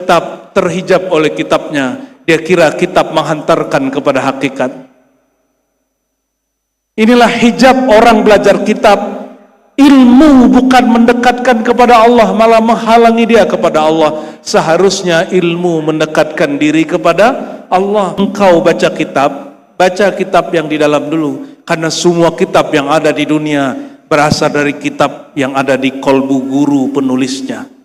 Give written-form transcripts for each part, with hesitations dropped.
kitab, terhijab oleh kitabnya, dia kira kitab menghantarkan kepada hakikat. Inilah hijab orang belajar kitab. Ilmu bukan mendekatkan kepada Allah, malah menghalangi dia kepada Allah. Seharusnya ilmu mendekatkan diri kepada Allah. Engkau baca kitab yang di dalam dulu. Karena semua kitab yang ada di dunia berasal dari kitab yang ada di kolbu guru penulisnya.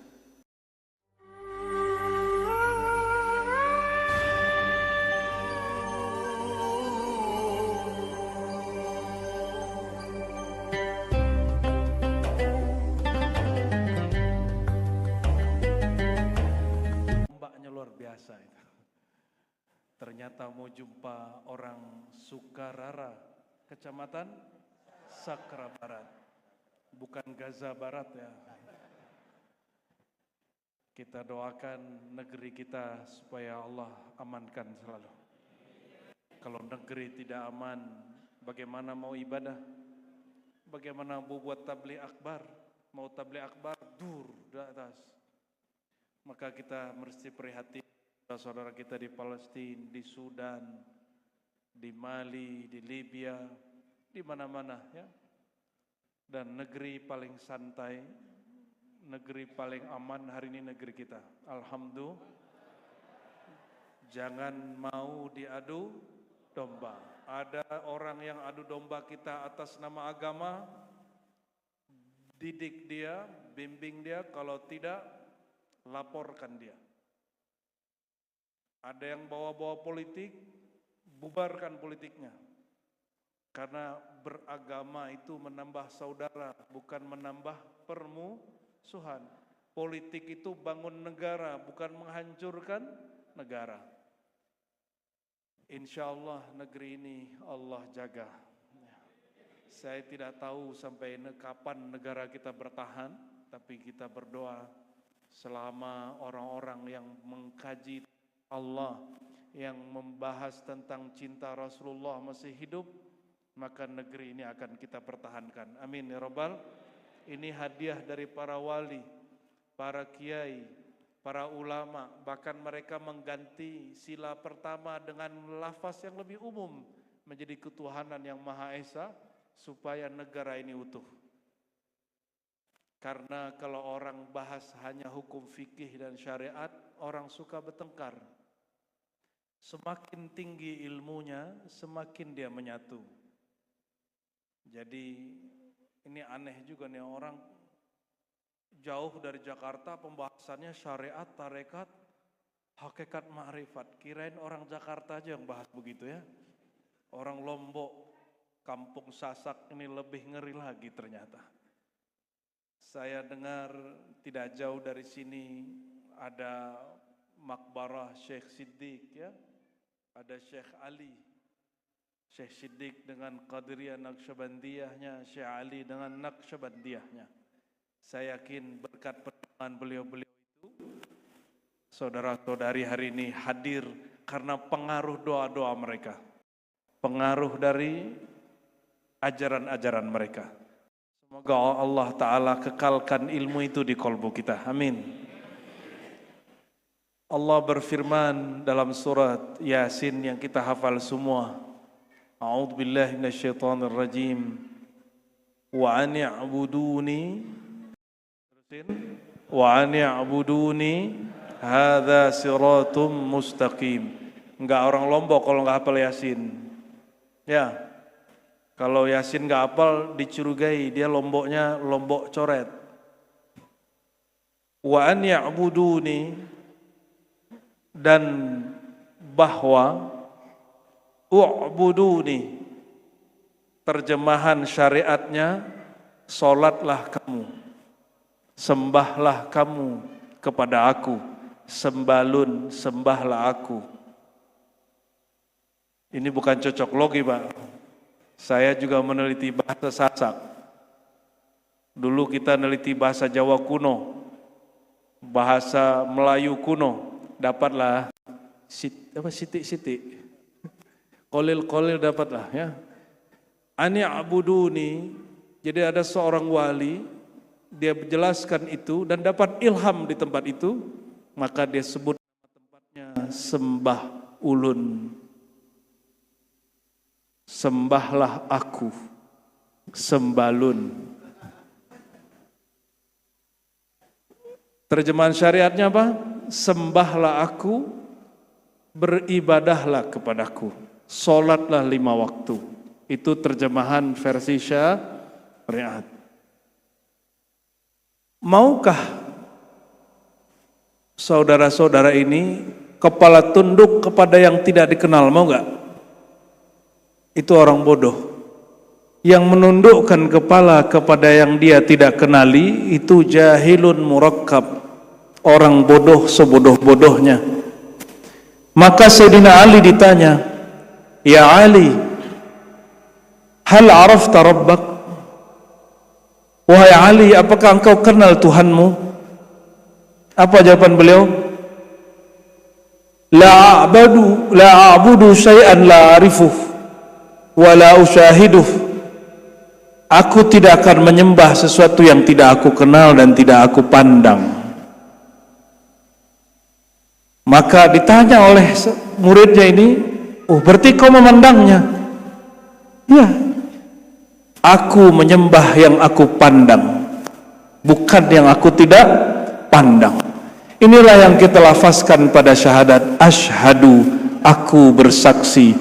Ternyata mau jumpa orang Sukarara, Kecamatan Sakra Barat, bukan Gaza Barat ya. Kita doakan negeri kita supaya Allah amankan selalu. Kalau negeri tidak aman, bagaimana mau ibadah? Bagaimana mau buat tabligh akbar? Mau tabligh akbar dur di atas. Maka kita mesti prihatin saudara kita di Palestina, di Sudan, di Mali, di Libya, di mana-mana ya. Dan negeri paling santai, negeri paling aman hari ini negeri kita. Alhamdulillah. Jangan mau diadu domba. Ada orang yang adu domba kita atas nama agama, didik dia, bimbing dia, kalau tidak laporkan dia. Ada yang bawa-bawa politik, bubarkan politiknya. Karena beragama itu menambah saudara, bukan menambah permusuhan. Politik itu bangun negara, bukan menghancurkan negara. Insya Allah negeri ini Allah jaga. Saya tidak tahu sampai kapan negara kita bertahan, tapi kita berdoa selama orang-orang yang mengkaji Allah, yang membahas tentang cinta Rasulullah masih hidup, maka negeri ini akan kita pertahankan. Amin ya Rabbal. Ini hadiah dari para wali, para kiai, para ulama, bahkan mereka mengganti sila pertama dengan lafaz yang lebih umum menjadi ketuhanan yang Maha Esa supaya negara ini utuh. Karena kalau orang bahas hanya hukum fikih dan syariat, orang suka bertengkar. Semakin tinggi ilmunya, semakin dia menyatu. Jadi ini aneh juga nih, orang jauh dari Jakarta pembahasannya syariat, tarekat, hakikat ma'rifat. Kirain orang Jakarta aja yang bahas begitu ya. Orang Lombok, Kampung Sasak ini lebih ngeri lagi ternyata. Saya dengar tidak jauh dari sini ada makbarah Syekh Siddiq ya. Ada Syekh Ali, Syekh Siddiq dengan Qadiriyah Naqsyabandiyahnya, Syekh Ali dengan Naqsyabandiyahnya. Saya yakin berkat pertemuan beliau-beliau itu, saudara-saudari hari ini hadir karena pengaruh doa-doa mereka, pengaruh dari ajaran-ajaran mereka. Semoga Allah Ta'ala kekalkan ilmu itu di kolbu kita. Amin. Allah berfirman dalam surat Yasin yang kita hafal semua. A'udzubillahi minasyaitonirrajim. Wa an ya'buduni hadza siratum mustaqim. Enggak orang Lombok kalau enggak hafal Yasin. Ya. Kalau Yasin enggak hafal dicurigai dia Lomboknya Lombok coret. Wa an ya'buduni, dan bahwa u'buduni, terjemahan syariatnya solatlah kamu, sembahlah kamu kepada aku, sembalun sembahlah aku. Ini bukan cocok logi Pak. Saya juga meneliti bahasa Sasak. Dulu kita meneliti bahasa Jawa kuno, bahasa Melayu kuno. Dapatlah sitik-sitik, kolil-kolil dapatlah ya. Ani abuduni, jadi ada seorang wali, dia menjelaskan itu dan dapat ilham di tempat itu. maka dia sebut tempatnya Sembah Ulun. Sembahlah aku, Sembalun. Terjemahan syariatnya apa? Sembahlah aku, beribadahlah kepadaku, solatlah 5 waktu. Itu terjemahan versi syariat. Maukah saudara-saudara ini kepala tunduk kepada yang tidak dikenal? Mau gak? Itu orang bodoh. Yang menundukkan kepala kepada yang dia tidak kenali, itu jahilun murakkab, orang bodoh sebodoh-bodohnya. Maka Sayyidina Ali ditanya, "Ya Ali, hal arafta rabbak?" Wahai Ali, apakah engkau kenal Tuhanmu? Apa jawaban beliau? La a'budu syai'an la a'rifuh wa la usyahiduh. Aku tidak akan menyembah sesuatu yang tidak aku kenal dan tidak aku pandang. Maka ditanya oleh muridnya ini, "Oh, berarti kau memandangnya?" "Ya, aku menyembah yang aku pandang, bukan yang aku tidak pandang." Inilah yang kita lafazkan pada syahadat, asyhadu, aku bersaksi.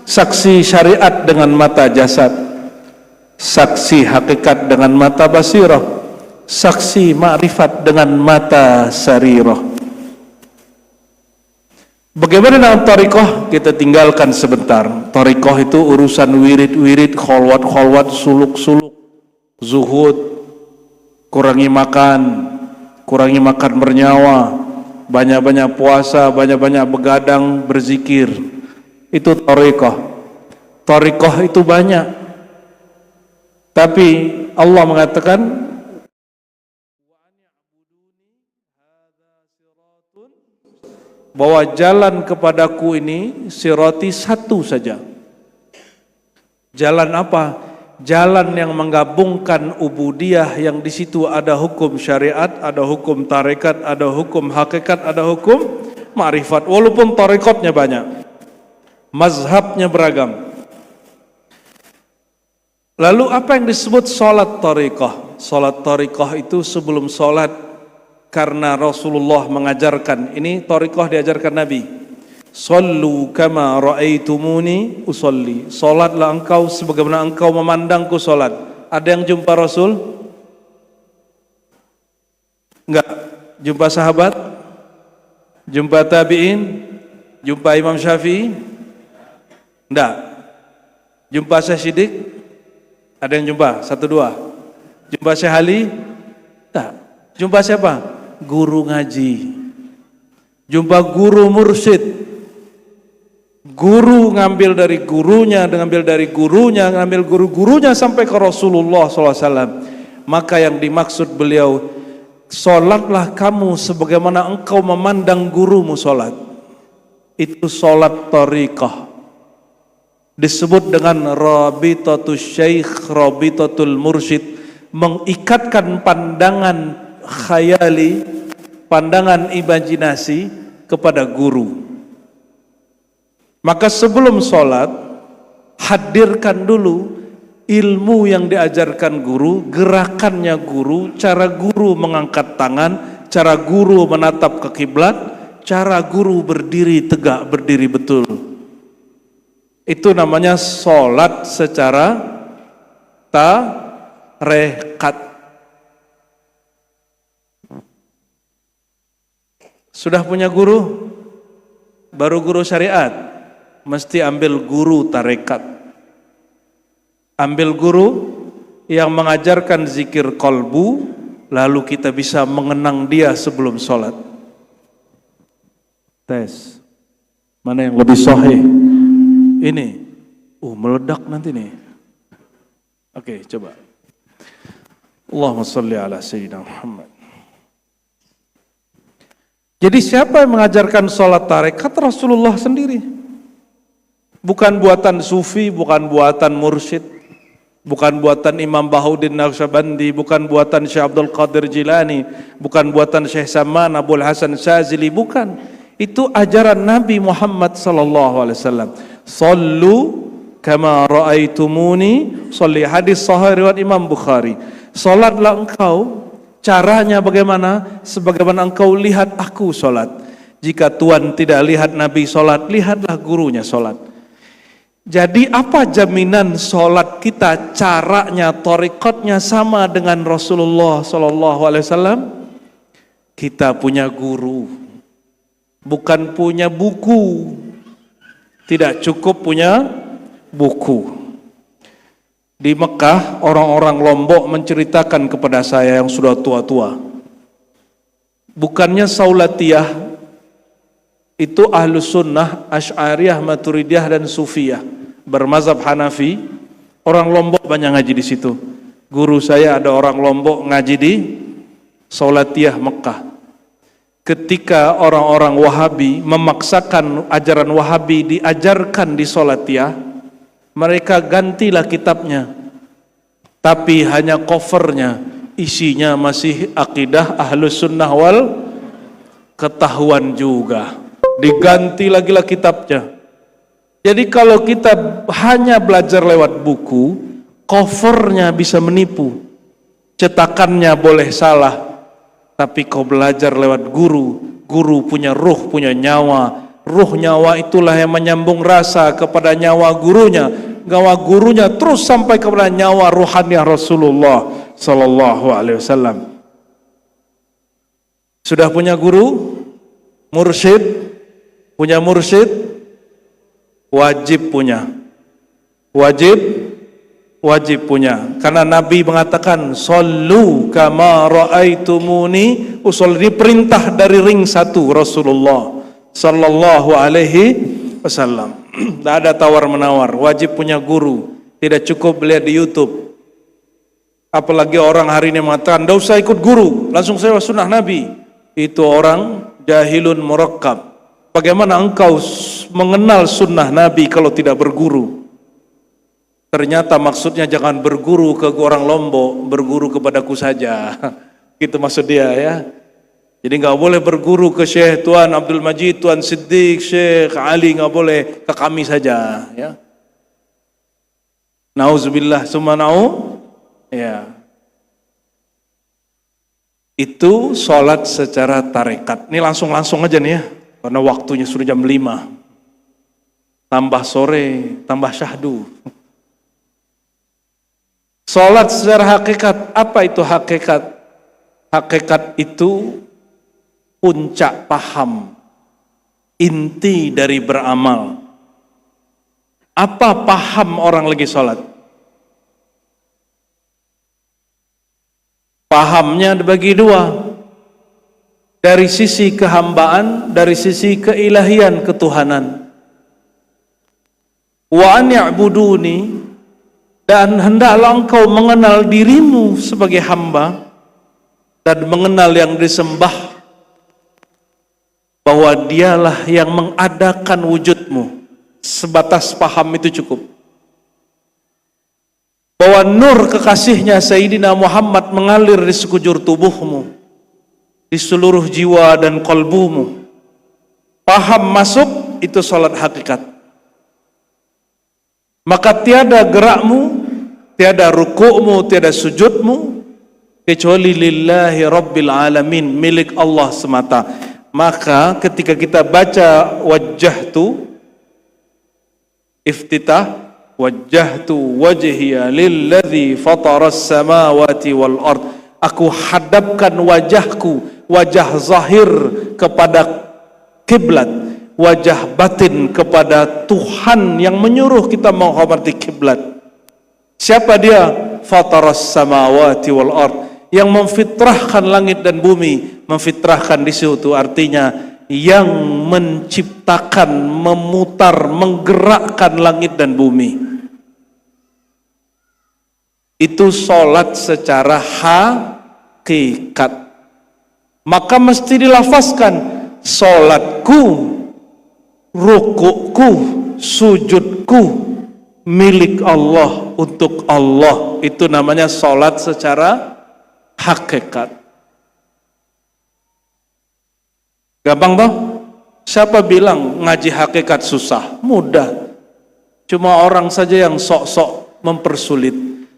Saksi syariat dengan mata jasad, saksi hakikat dengan mata basirah, saksi ma'rifat dengan mata sarirah. Bagaimana dengan thariqah? Kita tinggalkan sebentar. Thariqah itu urusan wirid-wirid, kholwat-kholwat, suluk-suluk, zuhud, kurangi makan bernyawa, banyak-banyak puasa, banyak-banyak begadang, berzikir. Itu thariqah. Thariqah itu banyak. Tapi Allah mengatakan, bahwa jalan kepadaku ini sirati satu saja. Jalan apa? Jalan yang menggabungkan ubudiyah, yang di situ ada hukum syariat, ada hukum tarekat, ada hukum hakikat, ada hukum ma'rifat. Walaupun tarekatnya banyak, mazhabnya beragam. Lalu apa yang disebut salat tariqah? Salat tariqah itu sebelum salat, karena Rasulullah mengajarkan, ini tariqah diajarkan Nabi. Sallu kama ra'aitumuni usolli. Salatlah engkau sebagaimana engkau memandangku salat. Ada yang jumpa Rasul? Enggak. Jumpa sahabat? Jumpa tabi'in? Jumpa Imam Syafi'i? Enggak. Jumpa Syekh Siddiq? Ada yang jumpa? 1, 2. Jumpa Syekh Ali? Tak. Jumpa siapa? Guru ngaji. Jumpa guru mursyid. Guru ngambil dari gurunya, ngambil dari gurunya, ngambil guru-gurunya sampai ke Rasulullah SAW. Maka yang dimaksud beliau, solatlah kamu sebagaimana engkau memandang gurumu solat. Itu solat tariqah. Disebut dengan rabitatul syekh, rabitatul mursyid, mengikatkan pandangan khayali, pandangan imajinasi kepada guru. Maka sebelum sholat, hadirkan dulu ilmu yang diajarkan guru, gerakannya guru, cara guru mengangkat tangan, cara guru menatap ke kiblat, cara guru berdiri tegak, berdiri betul. Itu namanya sholat secara tarekat. Sudah punya guru? Baru guru syariat? Mesti ambil guru tarekat. Ambil guru yang mengajarkan zikir qalbu, lalu kita bisa mengenang dia sebelum sholat. Tes. Mana yang lebih sahih? Ini. Meledak nanti nih. Oke, coba. Allahumma sholli ala sayyidina Muhammad. Jadi siapa yang mengajarkan sholat tarekat? Rasulullah sendiri. Bukan buatan sufi, bukan buatan mursyid. bukan buatan Imam Bahuddin Naqsyabandi, bukan buatan Syekh Abdul Qadir Jilani, bukan buatan Syekh Saman Abdul Hasan Syazili, bukan. Itu ajaran Nabi Muhammad sallallahu alaihi wasallam. Sallu kama raaitumuni sholli, hadis sahih riwayat Imam Bukhari. Salatlah engkau, caranya bagaimana? Sebagaimana engkau lihat aku salat. Jika Tuhan tidak lihat Nabi salat, lihatlah gurunya salat. Jadi apa jaminan sholat kita caranya, thariqatnya sama dengan Rasulullah sallallahu alaihi wasallam? Kita punya guru, bukan punya buku. Tidak cukup punya buku. Di Mekah orang-orang Lombok menceritakan kepada saya yang sudah tua-tua, bukannya Saulatiyah itu Ahlus Sunnah, Asy'ariyah, Maturidiyah dan Sufiyah bermazhab Hanafi. Orang Lombok banyak ngaji di situ. Guru saya ada orang Lombok ngaji di Saulatiyah Mekah. Ketika orang-orang Wahabi memaksakan ajaran Wahabi diajarkan di Saulatiyah, mereka gantilah kitabnya, tapi hanya covernya isinya masih akidah Ahlus Sunnah wal, ketahuan juga. Diganti lagi lah kitabnya. Jadi kalau kita hanya belajar lewat buku, covernya bisa menipu, cetakannya boleh salah, tapi kau belajar lewat guru, guru punya ruh, punya nyawa. Ruh nyawa itulah yang menyambung rasa kepada nyawa gurunya, nyawa gurunya terus sampai kepada nyawa ruhani Rasulullah sallallahu alaihi wasallam. Sudah punya guru, mursyid, punya mursyid, wajib punya, wajib punya, karena Nabi mengatakan sallu kama raaitumuni usolli, perintah dari ring satu Rasulullah sallallahu alaihi wasallam. Tidak ada tawar menawar, wajib punya guru, tidak cukup lihat di YouTube. Apalagi orang hari ini mengatakan tidak usah ikut guru, langsung saya sunnah Nabi. Itu orang jahilun murakkab. Bagaimana engkau mengenal sunnah Nabi kalau tidak berguru? Ternyata maksudnya jangan berguru ke orang Lombok, berguru kepadaku saja. Gitu maksud dia ya. Jadi nggak boleh berguru ke Syekh Tuan Abdul Majid, Tuan Siddiq, Syekh Ali, nggak boleh, ke kami saja ya. Nauzubillah summa na'u. Ya. Itu sholat secara tarekat. Ini langsung aja nih ya. Karena waktunya sudah jam 5. Tambah sore, tambah syahdu. Salat secara hakikat, apa itu hakikat? Hakikat itu puncak paham, inti dari beramal. Apa paham orang lagi salat? Pahamnya dibagi dua. Dari sisi kehambaan, dari sisi keilahian, ketuhanan. Wa an ya'buduni, dan hendaklah engkau mengenal dirimu sebagai hamba dan mengenal yang disembah, bahwa dialah yang mengadakan wujudmu. Sebatas paham itu cukup. Bahwa nur kekasihnya Sayyidina Muhammad mengalir di sekujur tubuhmu, di seluruh jiwa dan kolbumu. Paham masuk, itu salat hakikat. Maka tiada gerakmu, tiada rukukmu, tiada sujudmu, kecuali lillahi rabbil alamin, milik Allah semata. Maka ketika kita baca wajjahtu, iftitah, wajjahtu wajhiya lilladzi fataras samawati wal ard, aku hadapkan wajahku, wajah zahir kepada kiblat, wajah batin kepada Tuhan yang menyuruh kita menghormati kiblat. Siapa dia? Fataras samawati wal ard, yang memfitrahkan langit dan bumi. Memfitrahkan di situ artinya yang menciptakan, memutar, menggerakkan langit dan bumi. Itu salat secara hakikat. Maka mesti dilafazkan, salatku, rukukku, sujudku milik Allah, untuk Allah. Itu namanya sholat secara hakikat. Gampang toh? Siapa bilang ngaji hakikat susah? Mudah. Cuma orang saja yang sok-sok mempersulit.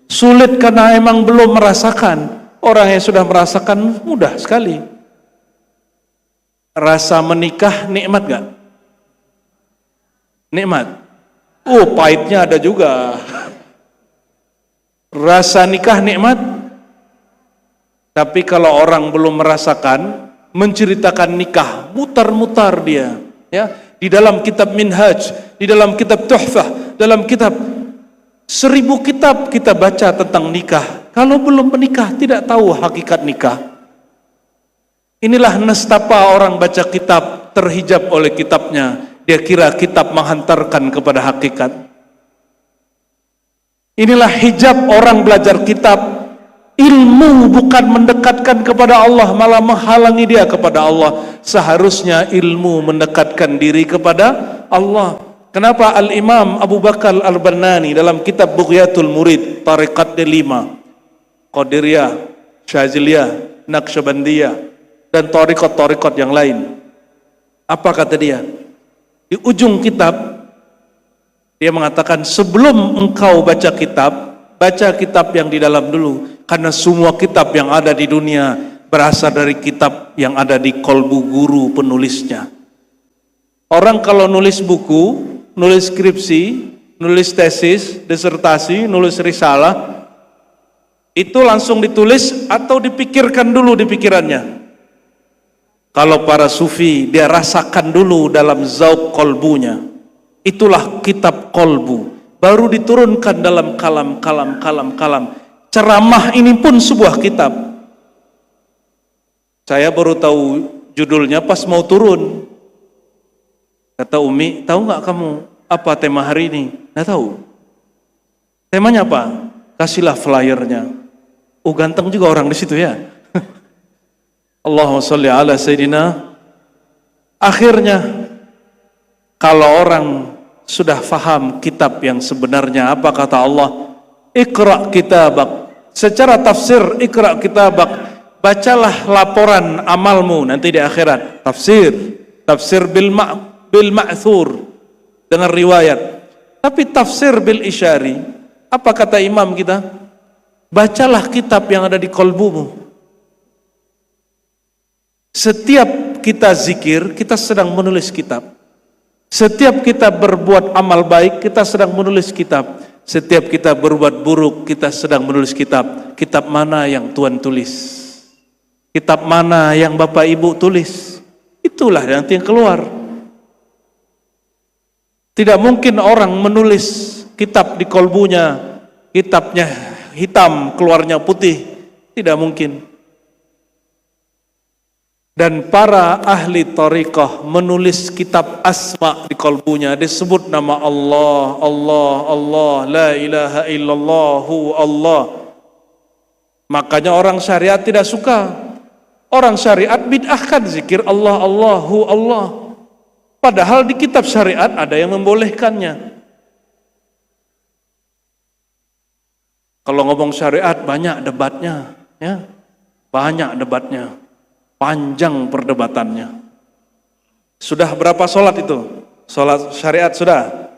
Sulit karena emang belum merasakan. Orang yang sudah merasakan mudah sekali. Rasa menikah nikmat gak? Nikmat. Pahitnya ada juga. Rasa nikah nikmat. Tapi kalau orang belum merasakan, menceritakan nikah, mutar-mutar dia, ya, di dalam kitab Minhaj, di dalam kitab Tuhfah, dalam kitab 1000 kitab kita baca tentang nikah. Kalau belum menikah tidak tahu hakikat nikah. Inilah nestapa orang baca kitab terhijab oleh kitabnya. Dia kira kitab menghantarkan kepada hakikat. Inilah hijab orang belajar kitab. Ilmu bukan mendekatkan kepada Allah, malah menghalangi dia kepada Allah. Seharusnya ilmu mendekatkan diri kepada Allah. Kenapa Al-Imam Abu Bakar Al-Bannani dalam kitab Bughyatul Murid, tariqat 5, Qadiriyah, Syaziliyah, Naqsyabandiyah, dan tariqat-tariqat yang lain, apa kata dia? Di ujung kitab dia mengatakan, sebelum engkau baca kitab yang di dalam dulu. Karena semua kitab yang ada di dunia berasal dari kitab yang ada di kolbu guru penulisnya. Orang kalau nulis buku, nulis skripsi, nulis tesis, disertasi, nulis risalah, itu langsung ditulis atau dipikirkan dulu di pikirannya. Kalau para sufi, dia rasakan dulu dalam zauq kolbunya. Itulah kitab kolbu. Baru diturunkan dalam kalam. Ceramah ini pun sebuah kitab. Saya baru tahu judulnya pas mau turun. Kata Umi, tahu nggak kamu apa tema hari ini? Nggak tahu. Temanya apa? Kasihlah flyernya. Ganteng juga orang di situ ya. Allahumma sholli ala Sayyidina. Akhirnya, kalau orang sudah faham kitab yang sebenarnya, apa kata Allah? Iqra kitabak. Secara tafsir, Iqra kitabak, bacalah laporan amalmu nanti di akhirat. Tafsir bil ma'thur dengan riwayat. Tapi tafsir bil isyari, apa kata imam kita? Bacalah kitab yang ada di kolbumu. Setiap kita zikir, kita sedang menulis kitab. Setiap kita berbuat amal baik, kita sedang menulis kitab. Setiap kita berbuat buruk, kita sedang menulis kitab. Kitab mana yang Tuhan tulis? Kitab mana yang Bapak Ibu tulis? Itulah nanti yang keluar. Tidak mungkin orang menulis kitab di kolbunya, kitabnya hitam, keluarnya putih. Tidak mungkin. Dan para ahli tariqah menulis kitab asma di kolbunya, disebut nama Allah, la ilaha illallahu Allah. Makanya orang syariat tidak suka. Orang syariat bid'ahkan zikir Allah, Allahu Allah. Padahal di kitab syariat ada yang membolehkannya. Kalau ngomong syariat banyak debatnya, ya. Banyak debatnya. Panjang perdebatannya. Sudah berapa sholat itu? Sholat syariat sudah.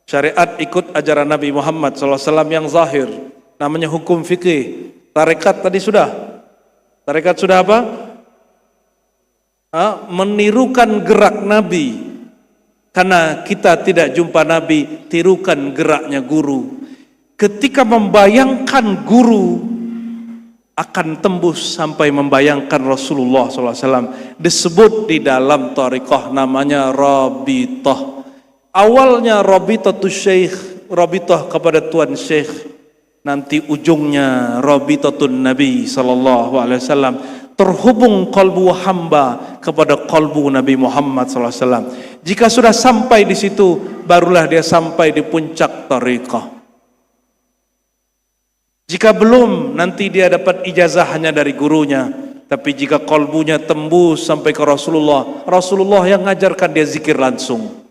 Syariat ikut ajaran Nabi Muhammad SAW yang zahir. Namanya hukum fikih. Tarekat tadi sudah. Tarekat sudah apa? Menirukan gerak Nabi. Karena kita tidak jumpa Nabi, tirukan geraknya guru. Ketika membayangkan guru, akan tembus sampai membayangkan Rasulullah SAW. Disebut di dalam tariqah namanya Rabithah. Awalnya Rabithatu Syekh, Rabithah kepada Tuan Syekh. Nanti ujungnya Rabithatun Nabi SAW. Terhubung kalbu hamba kepada kalbu Nabi Muhammad SAW. Jika sudah sampai di situ, barulah dia sampai di puncak tariqah. Jika belum, nanti dia dapat ijazah hanya dari gurunya. Tapi jika kolbunya tembus sampai ke Rasulullah, Rasulullah yang ngajarkan dia zikir langsung.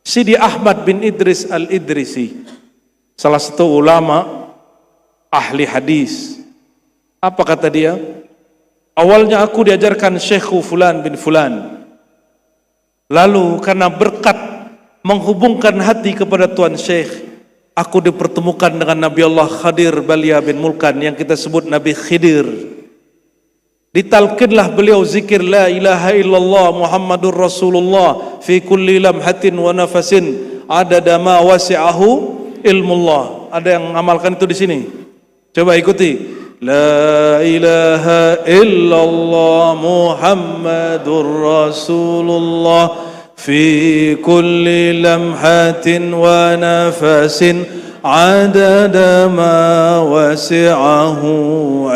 Sidi Ahmad bin Idris Al-Idrisi, salah satu ulama ahli hadis. Apa kata dia? Awalnya aku diajarkan Syekhu Fulan bin Fulan. Lalu karena berkat menghubungkan hati kepada Tuan Syekh, aku dipertemukan dengan Nabi Allah Khadir Balia bin Mulkan yang kita sebut Nabi Khidir. Ditalkinlah beliau zikir la ilaha illallah Muhammadur Rasulullah fi kulli lamhatin wa nafasin adada ma wasi'ahu ilmullah. Ada yang amalkan itu di sini? Coba ikuti. La ilaha illallah Muhammadur Rasulullah fi kulli lamhatin wa nafasin adada ma wasi'ahu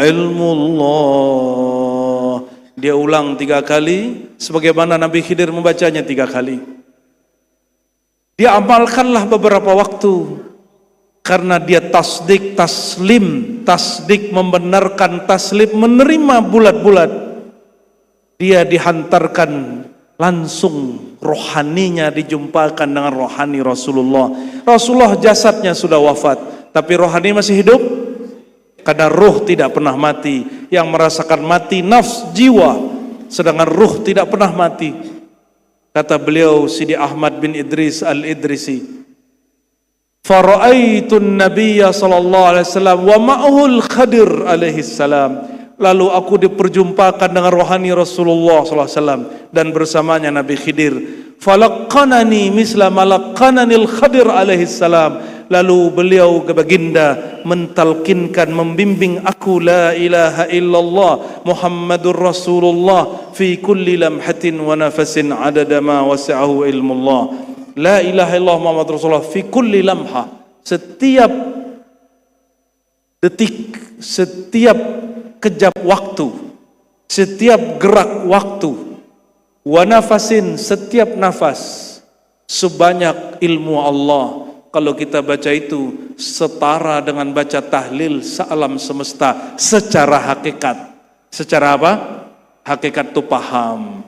ilmullah. Dia ulang 3 kali sebagaimana Nabi Khidir membacanya 3 kali. Dia amalkanlah beberapa waktu karena dia tasdik, taslim, tasdik membenarkan, taslim menerima bulat-bulat. Dia dihantarkan langsung, rohaninya dijumpakan dengan rohani Rasulullah. Rasulullah jasadnya sudah wafat, tapi rohani masih hidup. Karena ruh tidak pernah mati. Yang merasakan mati nafs, jiwa, sedangkan ruh tidak pernah mati. Kata beliau Sidi Ahmad bin Idris Al-Idrisi, fara'aitun nabiyya sallallahu alaihi wasallam wa ma'ahul Khadir alaihi salam. Lalu aku diperjumpakan dengan rohani Rasulullah sallallahu alaihi wasallam dan bersamanya Nabi Khidir. Falaqanani misla malaqananil Khadir alaihi salam. Lalu beliau baginda mentalkinkan, membimbing aku la ilaha illallah Muhammadur Rasulullah fi kulli lamhatin wa nafasin adada ma wasi'ahu ilmullah. La ilaha illallah Muhammadur Rasulullah fi kulli lamha, setiap detik, setiap kejap waktu, setiap gerak waktu, wa nafasin, setiap nafas, sebanyak ilmu Allah. Kalau kita baca itu setara dengan baca tahlil sealam semesta secara hakikat. Secara apa? Hakikat itu paham.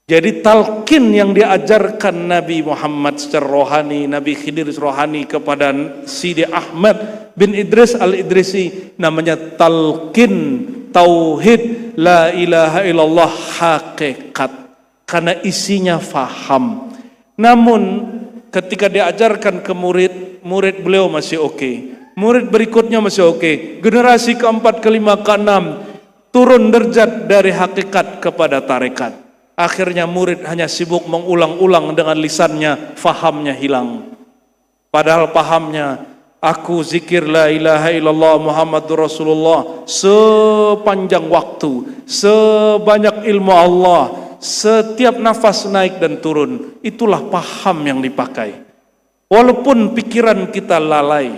Jadi talqin yang diajarkan Nabi Muhammad secara rohani, Nabi Khidir rohani kepada Sidi Ahmad bin Idris Al-Idrisi, namanya talqin tauhid la ilaha illallah hakikat. Karena isinya faham. Namun ketika diajarkan ke murid, murid beliau masih oke. Murid berikutnya masih oke. Generasi keempat, kelima, keenam turun derajat dari hakikat kepada tarekat. Akhirnya murid hanya sibuk mengulang-ulang dengan lisannya, fahamnya hilang. Padahal pahamnya, aku zikir la ilaha illallah Muhammadur Rasulullah sepanjang waktu, sebanyak ilmu Allah, setiap nafas naik dan turun. Itulah paham yang dipakai. Walaupun pikiran kita lalai,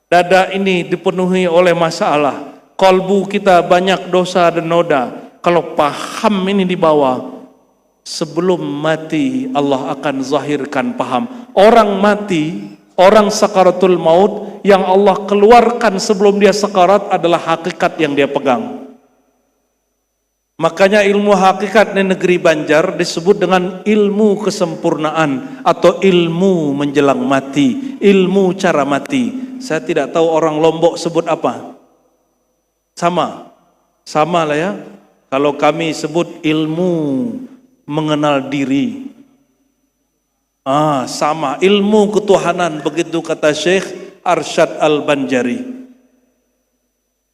dada ini dipenuhi oleh masalah, kalbu kita banyak dosa dan noda. Kalau paham ini dibawa, sebelum mati Allah akan zahirkan paham. Orang mati, orang sakaratul maut, yang Allah keluarkan sebelum dia sakarat adalah hakikat yang dia pegang. Makanya ilmu hakikat di negeri Banjar disebut dengan ilmu kesempurnaan atau ilmu menjelang mati, ilmu cara mati. Saya tidak tahu orang Lombok sebut apa. Sama lah ya. Kalau kami sebut ilmu mengenal diri. Sama, ilmu ketuhanan, begitu kata Syekh Arsyad Al-Banjari.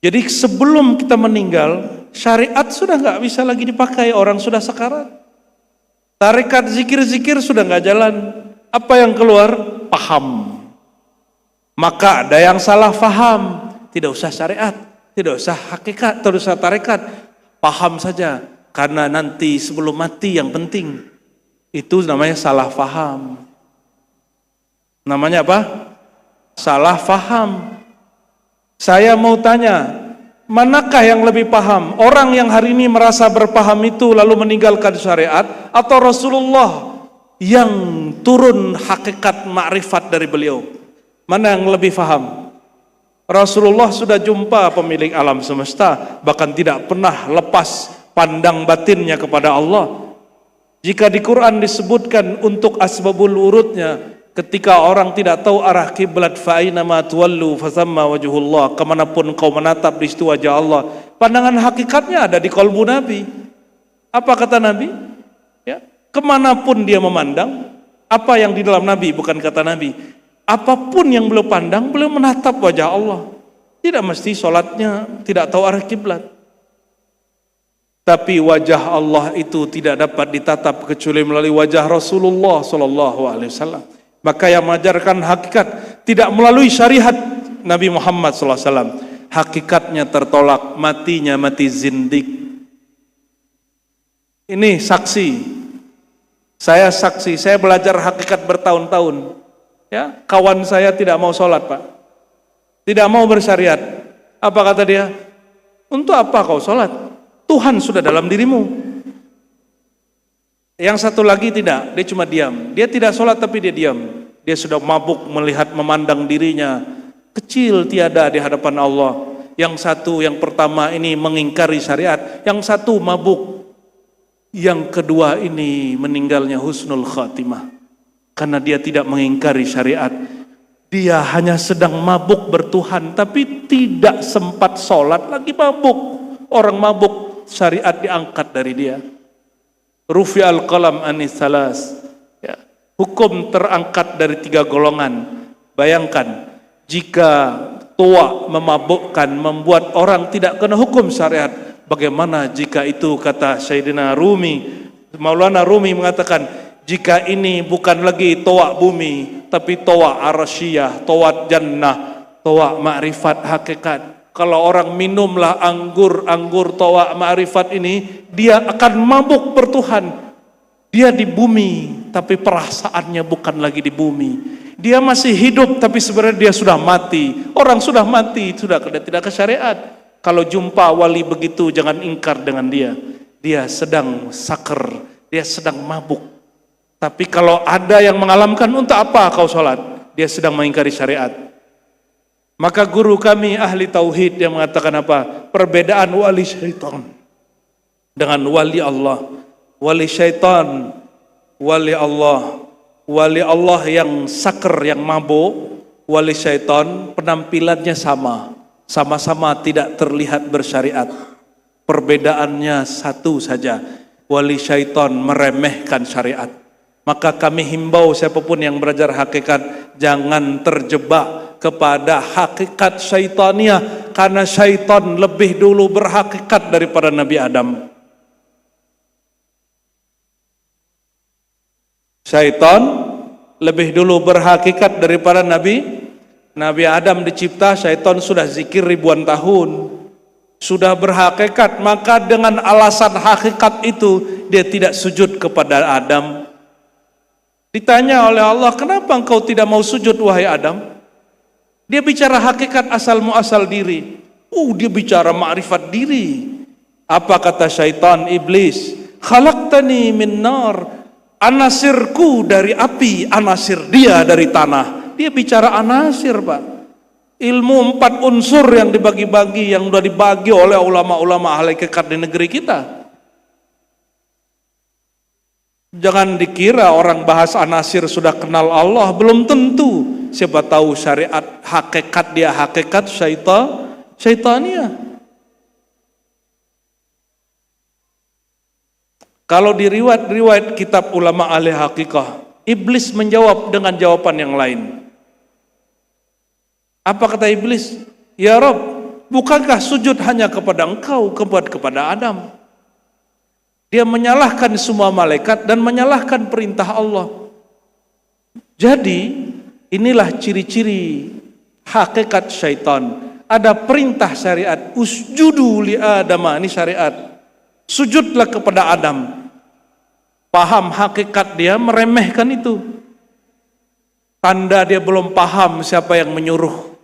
Jadi sebelum kita meninggal, syariat sudah nggak bisa lagi dipakai, orang sudah sekarat. Tarekat zikir-zikir sudah nggak jalan. Apa yang keluar? Paham. Maka ada yang salah faham, tidak usah syariat, tidak usah hakikat, tidak usah tarekat, paham saja. Karena nanti sebelum mati yang penting. Itu namanya salah faham. Namanya apa? Salah faham. Saya mau tanya, manakah yang lebih paham? Orang yang hari ini merasa berpaham itu lalu meninggalkan syariat, atau Rasulullah yang turun hakikat makrifat dari beliau? Mana yang lebih paham? Rasulullah sudah jumpa pemilik alam semesta, bahkan tidak pernah lepas pandang batinnya kepada Allah. Jika di Quran disebutkan untuk asbabul wurudnya, ketika orang tidak tahu arah kiblat, fa aina ma tuwallu fasamma wajhullah, kemanapun kau menatap di situ wajah Allah. Pandangan hakikatnya ada di kalbu Nabi. Apa kata Nabi? Ya, kemanapun dia memandang, apa yang di dalam Nabi, bukan kata Nabi, apapun yang beliau pandang, beliau menatap wajah Allah. Tidak mesti sholatnya tidak tahu arah kiblat. Tapi wajah Allah itu tidak dapat ditatap kecuali melalui wajah Rasulullah SAW. Maka yang mengajarkan hakikat tidak melalui syariat Nabi Muhammad SAW. Hakikatnya tertolak, matinya mati zindik. Ini saksi. Saya saksi. Saya belajar hakikat bertahun-tahun. Ya, kawan saya tidak mau sholat, Pak. Tidak mau bersyariat. Apa kata dia? Untuk apa kau sholat? Tuhan sudah dalam dirimu. Yang satu lagi tidak, dia cuma diam. Dia tidak sholat tapi dia diam. Dia sudah mabuk melihat memandang dirinya kecil tiada di hadapan Allah. Yang satu, yang pertama ini mengingkari syariat. Yang satu mabuk. Yang kedua ini meninggalnya husnul khatimah. Karena dia tidak mengingkari syariat. Dia hanya sedang mabuk bertuhan tapi tidak sempat sholat, lagi mabuk. Orang mabuk, syariat diangkat dari dia. Rufi al-qalam anis salas. Ya. Hukum terangkat dari 3 golongan. Bayangkan jika tua memabukkan membuat orang tidak kena hukum syariat, bagaimana jika itu, kata Sayyidina Rumi, Maulana Rumi mengatakan, jika ini bukan lagi toa bumi tapi toa arsyiyah, toa jannah, toa ma'rifat hakikat. Kalau orang minumlah anggur toa ma'rifat ini, dia akan mabuk bertuhan. Dia di bumi tapi perasaannya bukan lagi di bumi. Dia masih hidup tapi sebenarnya dia sudah mati. Orang sudah mati, sudah tidak ke syariat. Kalau jumpa wali begitu jangan ingkar dengan dia. Dia sedang saker, dia sedang mabuk. Tapi kalau ada yang mengalamkan, untuk apa kau sholat? Dia sedang mengingkari syariat. Maka guru kami ahli tauhid yang mengatakan apa? Perbedaan wali syaitan dengan wali Allah. Wali syaitan, wali Allah. Wali Allah yang saker, yang mabuk. Wali syaitan penampilannya sama. Sama-sama tidak terlihat bersyariat. Perbedaannya satu saja. Wali syaitan meremehkan syariat. Maka kami himbau siapapun yang belajar hakikat, jangan terjebak kepada hakikat syaitania, karena syaitan lebih dulu berhakikat daripada Nabi Adam. Syaitan lebih dulu berhakikat daripada Nabi Adam dicipta, syaitan sudah zikir ribuan tahun, sudah berhakikat. Maka dengan alasan hakikat itu dia tidak sujud kepada Adam. Ditanya oleh Allah, kenapa engkau tidak mau sujud wahai Adam? Dia bicara hakikat asal muasal diri. Dia bicara ma'rifat diri. Apa kata syaitan, iblis? Khalaqtani min nar. Anasirku dari api, anasir dia dari tanah. Dia bicara anasir, Pak. Ilmu 4 unsur yang dibagi-bagi, yang sudah dibagi oleh ulama-ulama ahli hakikat di negeri kita. Jangan dikira orang bahas anasir sudah kenal Allah, belum tentu. Siapa tahu syariat hakikat dia hakikat syaitania. Kalau di riwayat kitab ulama ahli hakikah, iblis menjawab dengan jawaban yang lain. Apa kata iblis? Ya Rabb, bukankah sujud hanya kepada engkau, kepada Adam? Dia menyalahkan semua malaikat dan menyalahkan perintah Allah. Jadi inilah ciri-ciri hakikat syaitan. Ada perintah syariat, usjudu li Adama, ini syariat. Sujudlah kepada Adam. Paham hakikat dia, meremehkan itu. Tanda dia belum paham siapa yang menyuruh.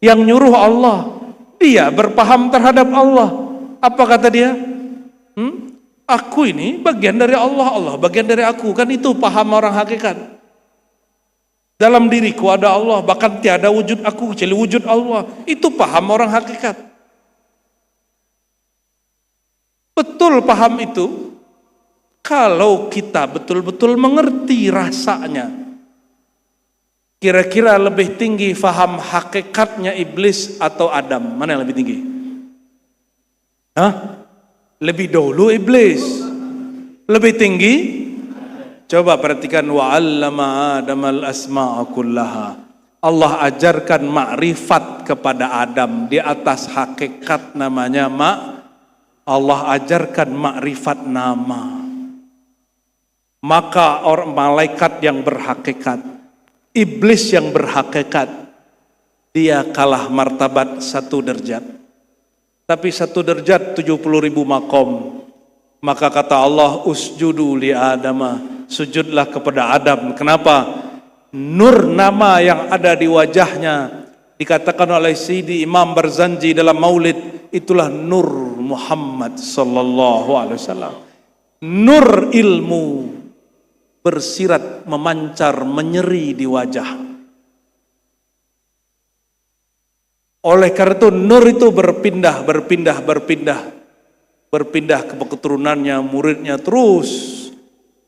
Yang nyuruh Allah. Dia berpaham terhadap Allah. Apa kata dia? Aku ini bagian dari Allah, Allah bagian dari aku. Kan itu paham orang hakikat. Dalam diriku ada Allah, bahkan tiada wujud aku kecuali wujud Allah. Itu paham orang hakikat. Betul paham itu. Kalau kita betul-betul mengerti rasanya, kira-kira lebih tinggi faham hakikatnya iblis atau Adam? Mana yang lebih tinggi? Hah? Lebih dahulu iblis. Lebih tinggi? Coba perhatikan, wa'allama Adamal asma'a kullaha. Allah ajarkan makrifat kepada Adam di atas hakikat namanya Allah ajarkan makrifat nama. Maka orang malaikat yang berhakikat, iblis yang berhakikat, dia kalah martabat 1 derajat. Tapi 1 derajat 70.000 makom. Maka kata Allah, usjudu li Adama, sujudlah kepada Adam. Kenapa? Nur nama yang ada di wajahnya dikatakan oleh Sayyidi Imam Barzanji dalam Maulid, itulah Nur Muhammad sallallahu alaihi wasallam. Nur ilmu bersirat memancar menyeri di wajah. Oleh karena itu nur itu berpindah ke keturunannya, muridnya terus.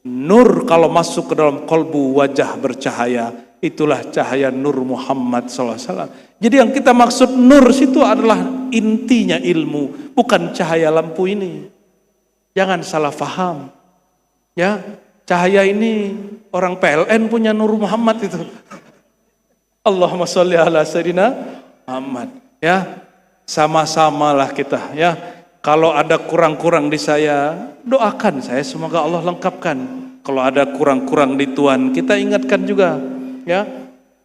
Nur kalau masuk ke dalam kolbu wajah bercahaya, itulah cahaya Nur Muhammad SAW. Jadi yang kita maksud nur situ adalah intinya ilmu, bukan cahaya lampu ini. Jangan salah faham. Ya, cahaya ini orang PLN punya Nur Muhammad itu. Allahumma sholli ala sayyidina Muhammad. Ya, sama-samalah kita. Ya, kalau ada kurang-kurang di saya, doakan saya semoga Allah lengkapkan. Kalau ada kurang-kurang di Tuhan, kita ingatkan juga. Ya,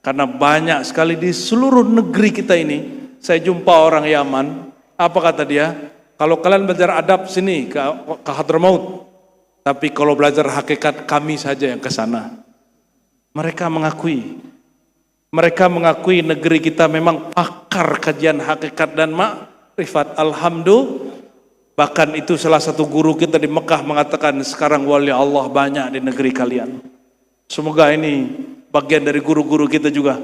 karena banyak sekali di seluruh negeri kita ini. Saya jumpa orang Yaman, apa kata dia? Kalau kalian belajar adab sini ke Hadramaut, tapi kalau belajar hakikat kami saja yang ke sana. Mereka mengakui negeri kita memang pakar kajian hakikat dan makrifat. Alhamdulillah. Bahkan itu salah satu guru kita di Mekah mengatakan, sekarang wali Allah banyak di negeri kalian. Semoga ini bagian dari guru-guru kita juga.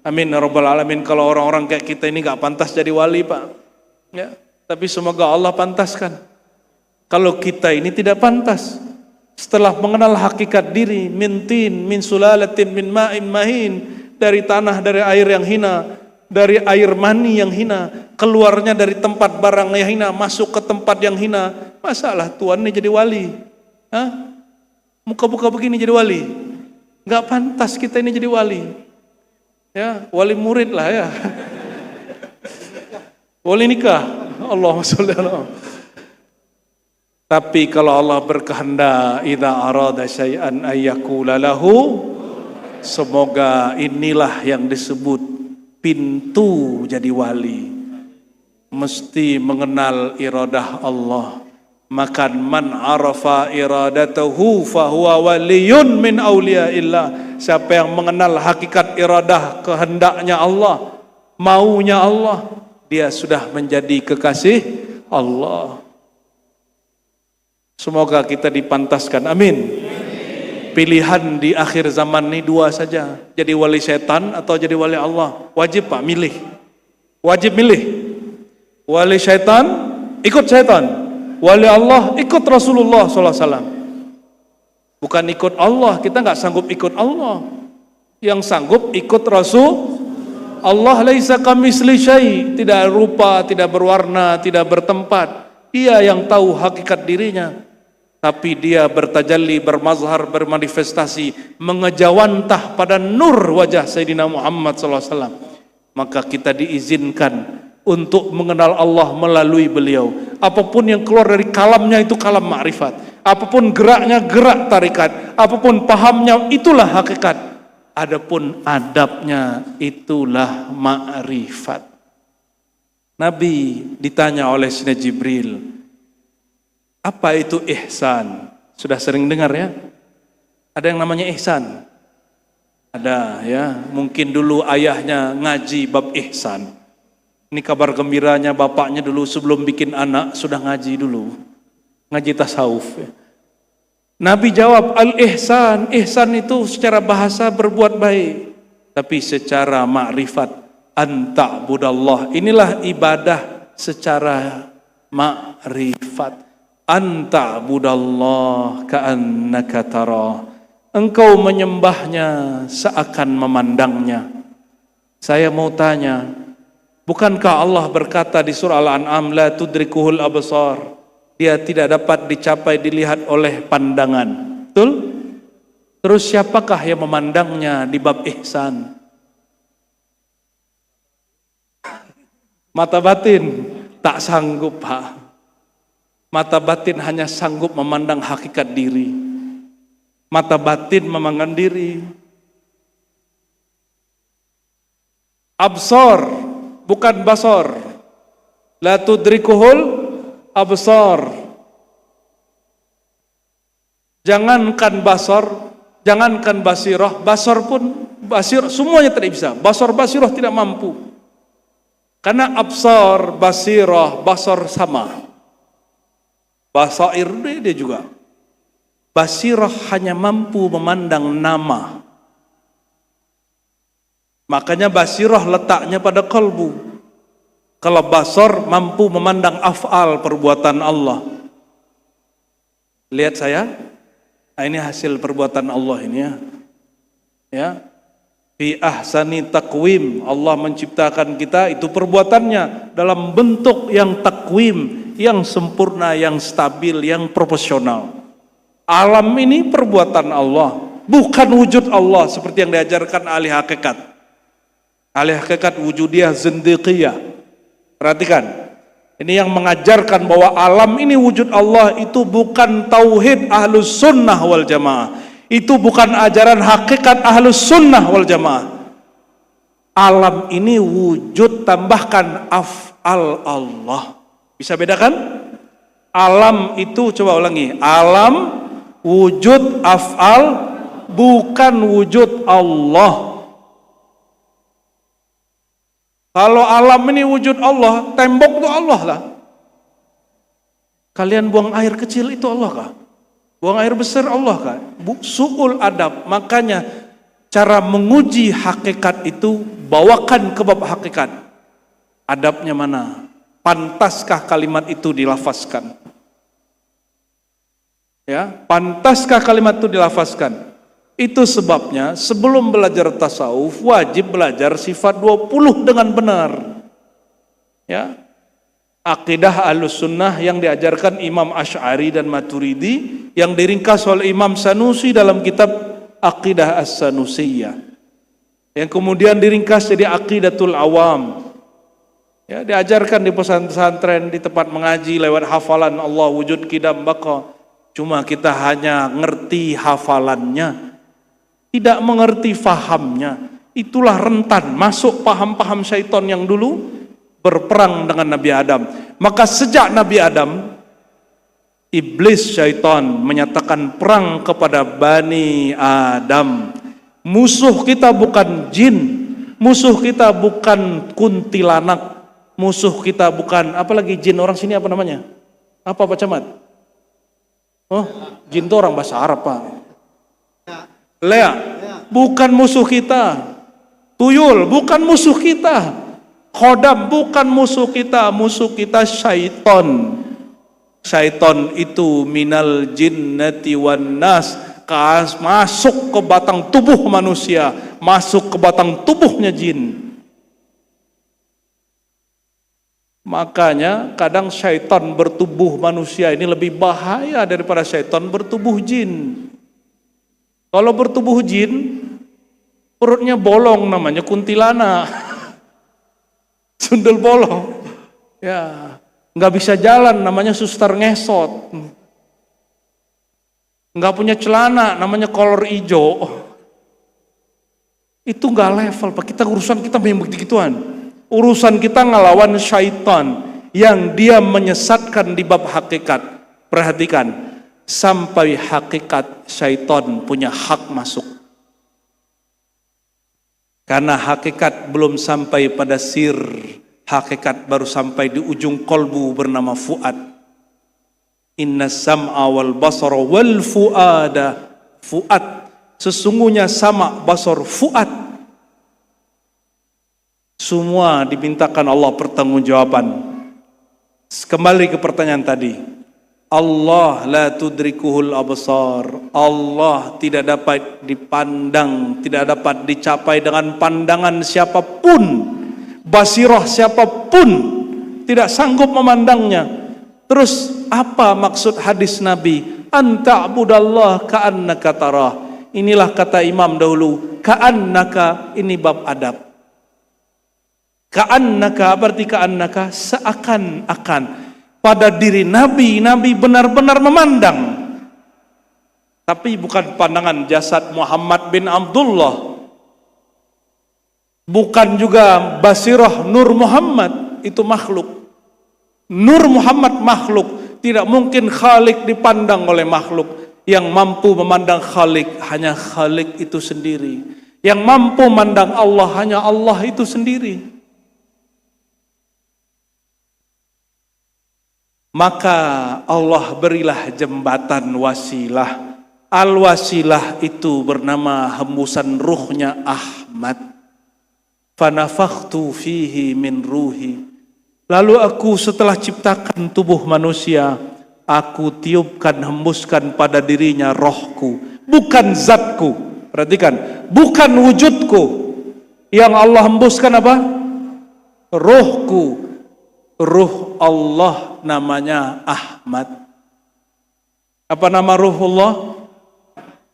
Amin ya rabbal alamin. Kalau orang-orang kayak kita ini gak pantas jadi wali, Pak. Ya, tapi semoga Allah pantaskan. Kalau kita ini tidak pantas, setelah mengenal hakikat diri, min sulalatin min ma'in mahin, dari tanah, dari air yang hina, dari air mani yang hina, keluarnya dari tempat barang yang hina, masuk ke tempat yang hina. Masalah Tuhan ini jadi wali? Hah? Muka-muka begini jadi wali? Gak pantas kita ini jadi wali. Ya, wali murid lah ya. Wali nikah. Allahumma sholli ala. Tapi kalau Allah berkehendak, idza arada syai'an ayyakula lahu, semoga inilah yang disebut pintu jadi wali. Mesti mengenal iradah Allah. Maka man arafa iradatahu fahuwa waliyun min awliyaillah. Siapa yang mengenal hakikat iradah, kehendaknya Allah, maunya Allah, dia sudah menjadi kekasih Allah. Semoga kita dipantaskan, amin. Pilihan di akhir zaman ini 2 saja, jadi wali setan atau jadi wali Allah. Wajib Pak, milih. Wajib milih. Wali setan, ikut setan. Wali Allah, ikut Rasulullah SAW. Bukan ikut Allah, kita nggak sanggup ikut Allah. Yang sanggup ikut Rasul. Allah laisa kamitsli syai', tidak rupa, tidak berwarna, tidak bertempat. Dia yang tahu hakikat dirinya. Tapi dia bertajalli, bermazhar, bermanifestasi, mengejawantah pada nur wajah Sayyidina Muhammad SAW. Maka kita diizinkan untuk mengenal Allah melalui beliau. Apapun yang keluar dari kalamnya itu kalam makrifat. Apapun geraknya gerak tarikat. Apapun pahamnya itulah hakikat. Adapun adabnya itulah makrifat. Nabi ditanya oleh Sayyidina Jibril, apa itu ihsan? Sudah sering dengar ya? Ada yang namanya ihsan? Ada ya, mungkin dulu ayahnya ngaji bab ihsan. Ini kabar gembiranya, bapaknya dulu sebelum bikin anak sudah ngaji dulu. Ngaji tasawuf ya. Nabi jawab, al-ihsan. Ihsan itu secara bahasa berbuat baik. Tapi secara makrifat, anta'budallah. Inilah ibadah secara makrifat. anta budallah ka'annaka tara. Engkau menyembahnya seakan memandangnya. Saya mau tanya, bukankah Allah berkata di surah Al-An'am, la tudrikuhul absar, dia tidak dapat dicapai dilihat oleh pandangan. Betul? Terus siapakah yang memandangnya di bab ihsan? Mata batin tak sanggup, Pak. Mata batin hanya sanggup memandang hakikat diri. Mata batin memandang diri. Absar, bukan basar. La tudrikuhul absar. Jangankan basar, jangankan basirah, basar pun, basir semuanya tidak bisa. Basar, basirah tidak mampu. Karena absar, basirah, basar sama. Basair dia juga. Basirah hanya mampu memandang nama. Makanya basirah letaknya pada kalbu. Kalau basar mampu memandang af'al, perbuatan Allah. Lihat saya, nah, ini hasil perbuatan Allah ini ya. Ya. Fi ahsani takwim, Allah menciptakan kita, itu perbuatannya dalam bentuk yang takwim, yang sempurna, yang stabil, yang proporsional. Alam ini perbuatan Allah, bukan wujud Allah seperti yang diajarkan ahli hakikat. Ahli hakikat wujudiyah zindiqiyah. Perhatikan, ini yang mengajarkan bahwa alam ini wujud Allah, itu bukan tauhid ahlus sunnah wal jamaah. Itu bukan ajaran hakikat ahlus sunnah wal jamaah. Alam ini wujud tambahkan af'al Allah. Bisa bedakan? Alam itu, coba ulangi, alam wujud af'al, bukan wujud Allah. Kalau alam ini wujud Allah, tembok itu Allah lah. Kalian buang air kecil itu Allah kah? Buang air besar Allah kah? Su'ul adab. Makanya cara menguji hakikat itu bawakan ke bab hakikat. Adabnya mana? Pantaskah kalimat itu dilafazkan? Ya, pantaskah kalimat itu dilafazkan? Itu sebabnya sebelum belajar tasawuf wajib belajar sifat 20 dengan benar. Ya. Akidah Ahlussunnah yang diajarkan Imam Asy'ari dan Maturidi, yang diringkas oleh Imam Sanusi dalam kitab Aqidah As-Sanusiyah. Yang kemudian diringkas jadi Aqidatul Awam. Ya, diajarkan di pesantren, di tempat mengaji lewat hafalan Allah wujud qidam baqa. Cuma kita hanya ngerti hafalannya, tidak mengerti fahamnya. Itulah rentan masuk paham-paham syaitan yang dulu berperang dengan Nabi Adam. Maka sejak Nabi Adam, iblis syaitan menyatakan perang kepada Bani Adam. Musuh kita bukan jin, musuh kita bukan kuntilanak, musuh kita bukan apalagi jin. Orang sini apa namanya? Apa Pak Camat? Oh, jin itu orang bahasa Arab Pak. Lea, bukan musuh kita. Tuyul bukan musuh kita. Khodam bukan musuh kita. Musuh kita syaiton. Syaiton itu minal jinnati wan nas, masuk ke batang tubuh manusia, masuk ke batang tubuhnya jin. Makanya kadang syaitan bertubuh manusia ini lebih bahaya daripada syaitan bertubuh jin. Kalau bertubuh jin, perutnya bolong, namanya kuntilanak. Sundel bolong. Ya, nggak bisa jalan, namanya suster ngesot. Nggak punya celana, namanya kolor ijo. Itu nggak level, Pak. Urusan kita memang begituan. Urusan kita ngelawan syaitan yang dia menyesatkan di bab hakikat. Perhatikan, sampai hakikat syaitan punya hak masuk. Karena hakikat belum sampai pada sir, hakikat baru sampai di ujung kolbu bernama fuad. Inna sam'a wal basara wal fuada. Fuad, sesungguhnya sama, basar, fuad. Semua dimintakan Allah pertanggungjawaban. Kembali ke pertanyaan tadi, Allah la tudrikuhul absar. Allah tidak dapat dipandang, tidak dapat dicapai dengan pandangan siapapun. Basirah siapapun tidak sanggup memandangnya. Terus apa maksud hadis Nabi? Anta'budallah ka'annaka tarah. Inilah kata imam dahulu, ka'annaka, ini bab adab. Ka'annaka berarti ka'annaka seakan-akan. Pada diri Nabi, Nabi benar-benar memandang. Tapi bukan pandangan jasad Muhammad bin Abdullah. Bukan juga basirah Nur Muhammad, itu makhluk. Nur Muhammad makhluk, tidak mungkin Khalik dipandang oleh makhluk. Yang mampu memandang Khalik hanya Khalik itu sendiri. Yang mampu memandang Allah hanya Allah itu sendiri. Maka Allah berilah jembatan wasilah. Al-wasilah itu bernama hembusan ruhnya Ahmad. Fanafakhtu fihi min ruhi. Lalu aku setelah ciptakan tubuh manusia, aku tiupkan, hembuskan pada dirinya rohku. Bukan zatku. Perhatikan, bukan wujudku. Yang Allah hembuskan apa? Rohku. Ruh Allah namanya Ahmad. Apa nama ruhullah?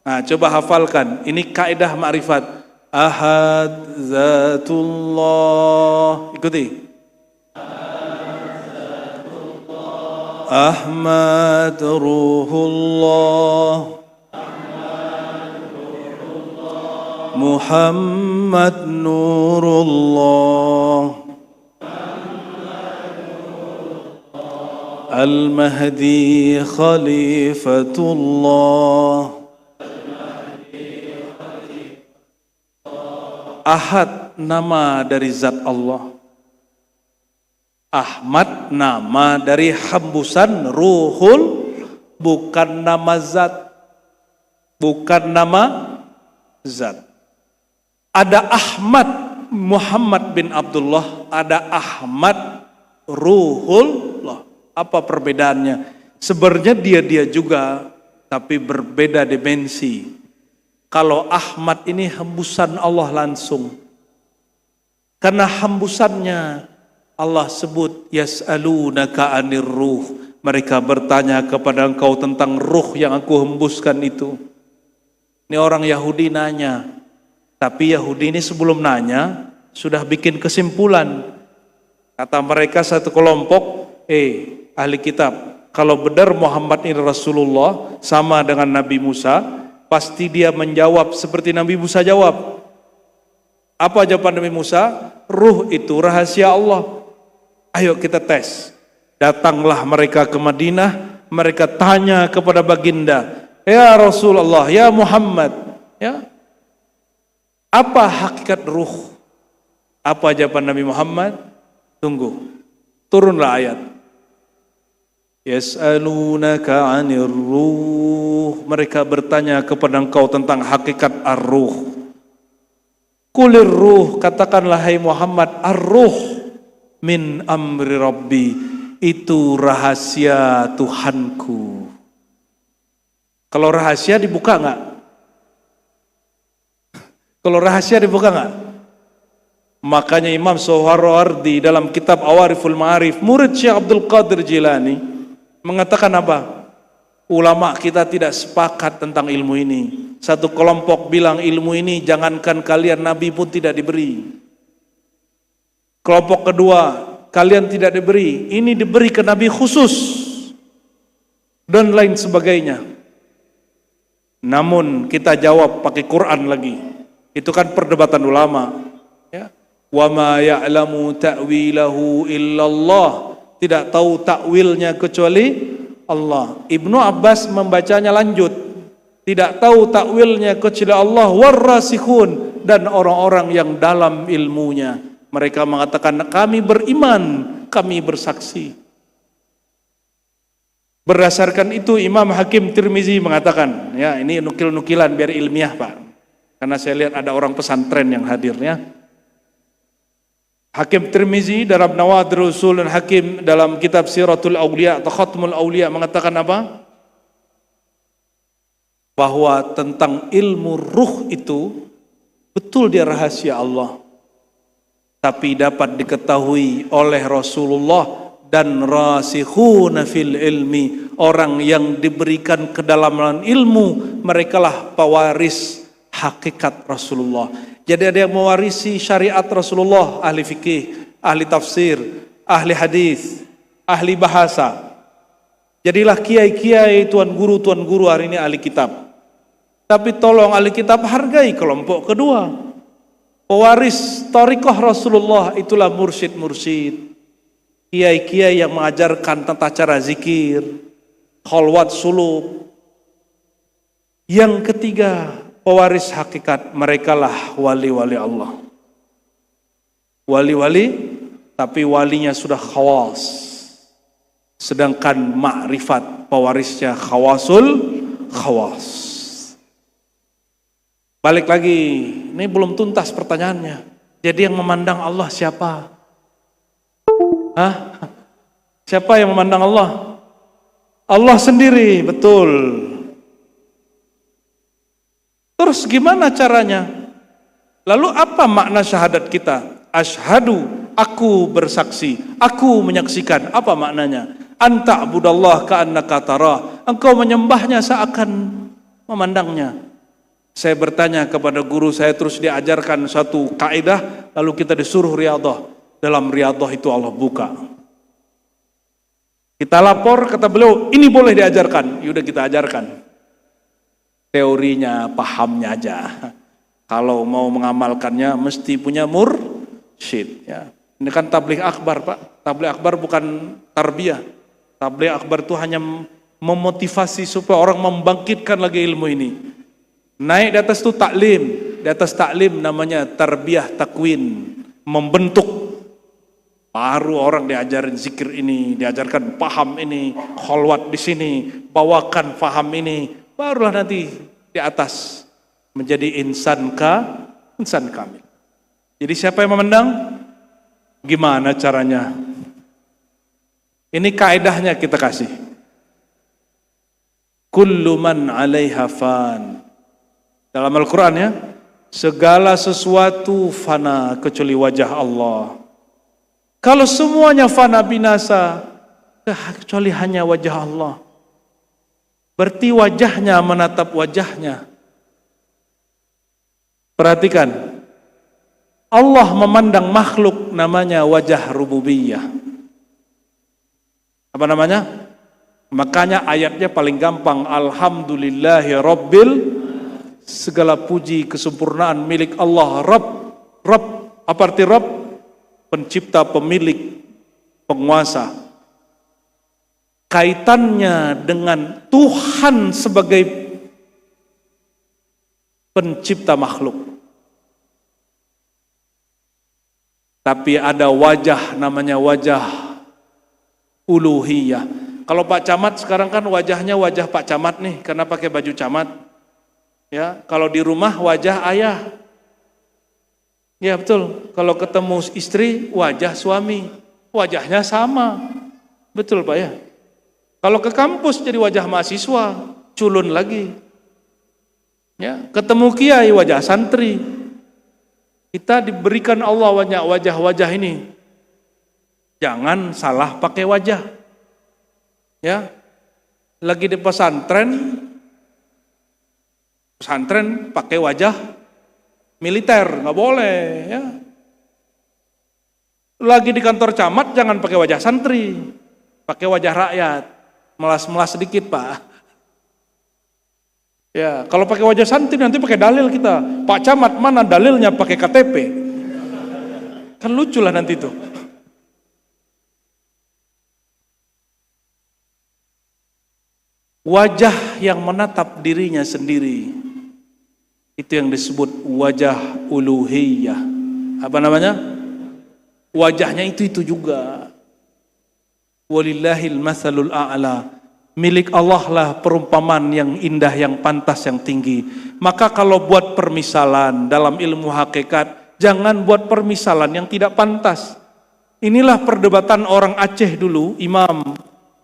Nah, coba hafalkan. Ini kaidah ma'rifat. Ahad zatullah. Ikuti. Ahmad ruhullah. Muhammad nurullah. Al-Mahdi Khalifatullah. Ahad nama dari zat Allah. Ahmad nama dari hembusan ruhul, bukan nama zat. Bukan nama zat. Ada Ahmad Muhammad bin Abdullah, ada Ahmad ruhullah. Apa perbedaannya? Sebenarnya dia juga, tapi berbeda dimensi. Kalau Ahmad ini hembusan Allah langsung. Karena hembusannya Allah sebut yas'alunaka 'anir ruh. Mereka bertanya kepada engkau tentang ruh yang aku hembuskan itu. Ini orang Yahudi nanya. Tapi Yahudi ini sebelum nanya sudah bikin kesimpulan. Kata mereka satu kelompok, ahli kitab, kalau benar Muhammad ini Rasulullah sama dengan Nabi Musa, pasti dia menjawab seperti Nabi Musa jawab. Apa jawaban Nabi Musa? Ruh itu rahasia Allah. Ayo kita tes. Datanglah mereka ke Madinah, mereka tanya kepada baginda, ya Rasulullah, ya Muhammad, ya, apa hakikat ruh? Apa jawaban Nabi Muhammad? Tunggu, turunlah ayat. Yas'alunaka 'anir ruh. Mereka bertanya kepada engkau tentang hakikat ar-ruh. Qulir ruh, katakanlah hai Muhammad, ar-ruh min amri rabbi, itu rahasia Tuhanku. Kalau rahasia dibuka enggak? Kalau rahasia dibuka enggak? Makanya Imam Sohrawardi dalam kitab Awariful Ma'arif, murid Syekh Abdul Qadir Jilani, mengatakan apa? Ulama kita tidak sepakat tentang ilmu ini. Satu kelompok bilang ilmu ini jangankan kalian, Nabi pun tidak diberi. Kelompok kedua, kalian tidak diberi. Ini diberi ke Nabi khusus. Dan lain sebagainya. Namun kita jawab pakai Quran lagi. Itu kan perdebatan ulama. Ya. Wa ma ya'lamu ta'wilahu illallah. Tidak tahu takwilnya kecuali Allah. Ibnu Abbas membacanya lanjut. Tidak tahu takwilnya kecuali Allah warrasikhun, dan orang-orang yang dalam ilmunya. Mereka mengatakan kami beriman, kami bersaksi. Berdasarkan itu Imam Hakim Tirmizi mengatakan, ya ini nukil-nukilan biar ilmiah Pak. Karena saya lihat ada orang pesantren yang hadirnya. Hakim Tirmizi dalam Nawadir Usul dan Hakim dalam kitab Siratul Aulia atau Khatmul Aulia mengatakan apa? Bahwa tentang ilmu ruh itu betul dia rahasia Allah, tapi dapat diketahui oleh Rasulullah dan rasikhuna fil ilmi, orang yang diberikan kedalaman ilmu, merekalah pewaris hakikat Rasulullah. Jadi ada yang mewarisi syariat Rasulullah, ahli fikih, ahli tafsir, ahli hadis, ahli bahasa. Jadilah kiai-kiai, tuan guru hari ini ahli kitab. Tapi tolong ahli kitab hargai kelompok kedua. Pewaris thariqah Rasulullah itulah mursyid-mursyid. Kiai-kiai yang mengajarkan tata cara zikir, khalwat suluk. Yang ketiga, pewaris hakikat, merekalah wali-wali Allah. Wali-wali, tapi walinya sudah khawas. Sedangkan ma'rifat, pewarisnya khawasul khawas. Balik lagi, ini belum tuntas pertanyaannya. Jadi yang memandang Allah siapa? Hah? Siapa yang memandang Allah? Allah sendiri, betul. Terus gimana caranya? Lalu apa makna syahadat kita? Asyhadu, aku bersaksi, aku menyaksikan. Apa maknanya? Anta abudallah ka'annaka tarah. Engkau menyembahnya seakan memandangnya. Saya bertanya kepada guru saya, terus diajarkan satu kaidah, lalu kita disuruh riyadhah. Dalam riyadhah itu Allah buka. Kita lapor, kata beliau, ini boleh diajarkan. Yaudah kita ajarkan. Teorinya, pahamnya aja. Kalau mau mengamalkannya, mesti punya mursyid. Ya. Ini kan tabligh akbar, Pak. Tabligh akbar bukan tarbiyah. Tabligh akbar itu hanya memotivasi supaya orang membangkitkan lagi ilmu ini. Naik di atas itu taklim, di atas taklim namanya tarbiyah takwin, membentuk. Baru orang diajarin zikir ini, diajarkan paham ini, khalwat di sini, bawakan paham ini, barulah nanti di atas menjadi insan kamil. Jadi siapa yang memandang? Gimana caranya? Ini kaidahnya kita kasih. Kullu man 'alaiha fan. Dalam Al-Quran ya, segala sesuatu fana kecuali wajah Allah. Kalau semuanya fana binasa, kecuali hanya wajah Allah. Berarti wajahnya menatap wajahnya. Perhatikan, Allah memandang makhluk namanya wajah rububiyah. Apa namanya? Makanya ayatnya paling gampang, Alhamdulillahi Rabbil. Segala puji kesempurnaan milik Allah. Rabb, apa arti Rabb? Pencipta, pemilik, penguasa. Kaitannya dengan Tuhan sebagai pencipta makhluk. Tapi ada wajah namanya wajah uluhiyah. Kalau Pak Camat sekarang kan wajahnya wajah Pak Camat nih, karena pakai baju camat. Ya, kalau di rumah wajah ayah. Ya betul. Kalau ketemu istri wajah suami, wajahnya sama. Betul Pak ya. Kalau ke kampus jadi wajah mahasiswa, culun lagi. Ya, ketemu kiai wajah santri. Kita diberikan Allah wajah-wajah ini. Jangan salah pakai wajah. Ya. Lagi di pesantren pakai wajah militer, nggak boleh ya. Lagi di kantor camat jangan pakai wajah santri, pakai wajah rakyat, melas-melas sedikit Pak. Ya, kalau pakai wajah santri nanti pakai dalil kita. Pak Camat mana dalilnya pakai KTP? Kan lucu lah nanti tuh. Wajah yang menatap dirinya sendiri, itu yang disebut wajah uluhiyah. Apa namanya? Wajahnya itu juga. Walillahil matsalul a'la. Milik Allah lah perumpamaan yang indah, yang pantas, yang tinggi. Maka kalau buat permisalan dalam ilmu hakikat, Jangan buat permisalan yang tidak pantas. Inilah perdebatan orang Aceh dulu,